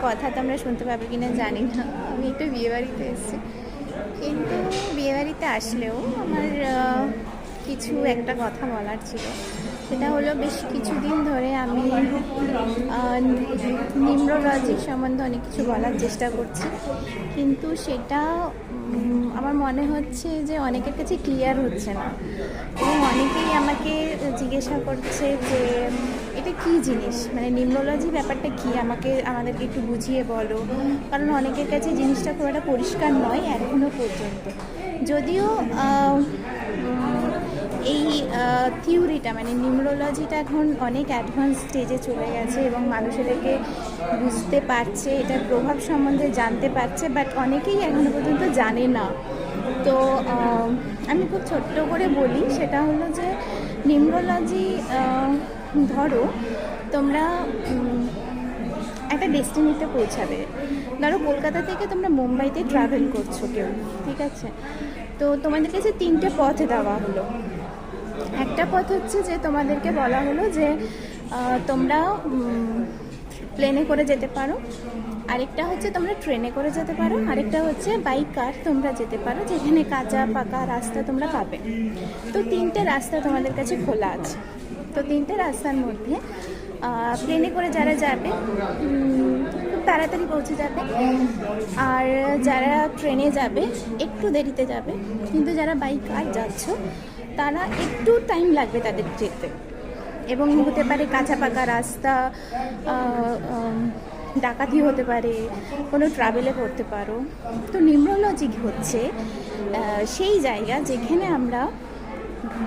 কথা তোমরা শুনতে পাবে কিনা জানি না। আমি একটু বিয়েবাড়িতে এসেছি, কিন্তু বিয়েবাড়িতে আসলেও আমার কিছু একটা কথা বলার ছিল। সেটা হলো, বেশ কিছুদিন ধরে আমি নিউরোলজির সম্বন্ধে অনেক কিছু বলার চেষ্টা করছি, কিন্তু সেটা আমার মনে হচ্ছে যে অনেকের কাছে ক্লিয়ার হচ্ছে না। এবং অনেকেই আমাকে জিজ্ঞাসা করছে যে এটা কী জিনিস, মানে নিউরোলজি ব্যাপারটা কী, আমাদেরকে একটু বুঝিয়ে বলো। কারণ অনেকের কাছে জিনিসটা খুব একটা পরিষ্কার নয় এখনও পর্যন্ত। যদিও এই থিওরিটা, মানে নিউরোলজিটা এখন অনেক অ্যাডভান্স স্টেজে চলে গেছে এবং মানুষ এটাকে বুঝতে পারছে, এটার প্রভাব সম্বন্ধে জানতে পারছে, বাট অনেকেই এখনও পর্যন্ত জানে না। তো আমি খুব ছোট্ট করে বলি, সেটা হলো যে নিউরোলজি, ধরো তোমরা একটা ডেস্টিনিতে পৌঁছাবে। ধরো কলকাতা থেকে তোমরা মুম্বাইতে ট্রাভেল করছো কেউ, ঠিক আছে? তো তোমাদের কাছে 3টে পথ দেওয়া হলো। একটা পথ হচ্ছে যে তোমাদেরকে বলা হলো যে তোমরা প্লেনে করে যেতে পারো, আরেকটা হচ্ছে তোমরা ট্রেনে করে যেতে পারো, আরেকটা হচ্ছে বাই কার তোমরা যেতে পারো, যেখানে কাঁচা পাকা রাস্তা তোমরা পাবে। তো 3টে রাস্তা তোমাদের কাছে খোলা আছে। তো 3টে রাস্তার মধ্যে প্লেনে করে যারা যাবে খুব তাড়াতাড়ি পৌঁছে যাবে, আর যারা ট্রেনে যাবে একটু দেরিতে যাবে, কিন্তু যারা বাই কার যাচ্ছ তারা একটু টাইম লাগবে তাদের যেতে। এবং হতে পারে কাঁচা পাকা রাস্তা, ডাকাতি হতে পারে, কোনো ট্রাভেলে করতে পারো। তো নিউরোলজি হচ্ছে সেই জায়গা যেখানে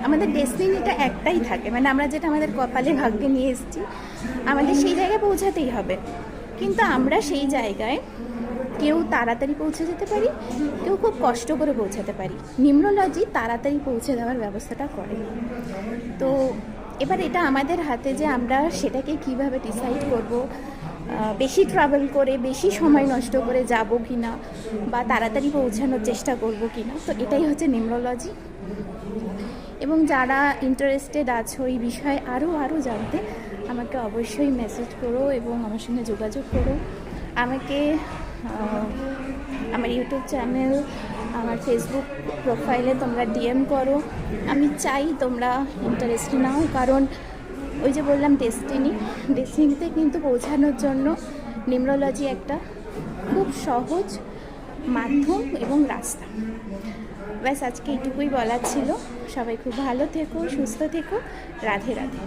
আমাদের ডেস্টিনিটা একটাই থাকে, মানে আমরা যেটা আমাদের কপালে ভাগ্যে নিয়ে এসেছি, আমাদের সেই জায়গায় পৌঁছাতেই হবে। কিন্তু আমরা সেই জায়গায় কেউ তাড়াতাড়ি পৌঁছে যেতে পারি, কেউ খুব কষ্ট করে পৌঁছাতে পারি। নিউরোলজি তাড়াতাড়ি পৌঁছে দেওয়ার ব্যবস্থাটা করে। তো এবার এটা আমাদের হাতে যে আমরা সেটাকে কিভাবে ডিসাইড করব, বেশি ট্রাভেল করে বেশি সময় নষ্ট করে যাব কি না, বা তাড়াতাড়ি পৌঁছানোর চেষ্টা করব কি না। তো এটাই হচ্ছে নিউরোলজি। এবং যারা ইন্টারেস্টেড আছো এই বিষয়ে আরও জানতে, আমাকে অবশ্যই মেসেজ করো এবং আমার সঙ্গে যোগাযোগ করো। আমাকে আমার ইউটিউব চ্যানেল, আমার ফেসবুক প্রোফাইলে তোমরা ডিএম করো। আমি চাই তোমরা ইন্টারেস্ট নাও, কারণ ওই যে বললাম ডেস্টিনিতে কিন্তু পৌঁছানোর জন্য নিউরোলজি একটা খুব সহজ মাধ্যম এবং রাস্তা। ব্যাস আজকে এইটুকুই বলার ছিল। সবাই খুব ভালো থেকো, সুস্থ থেকো। রাধে রাধে।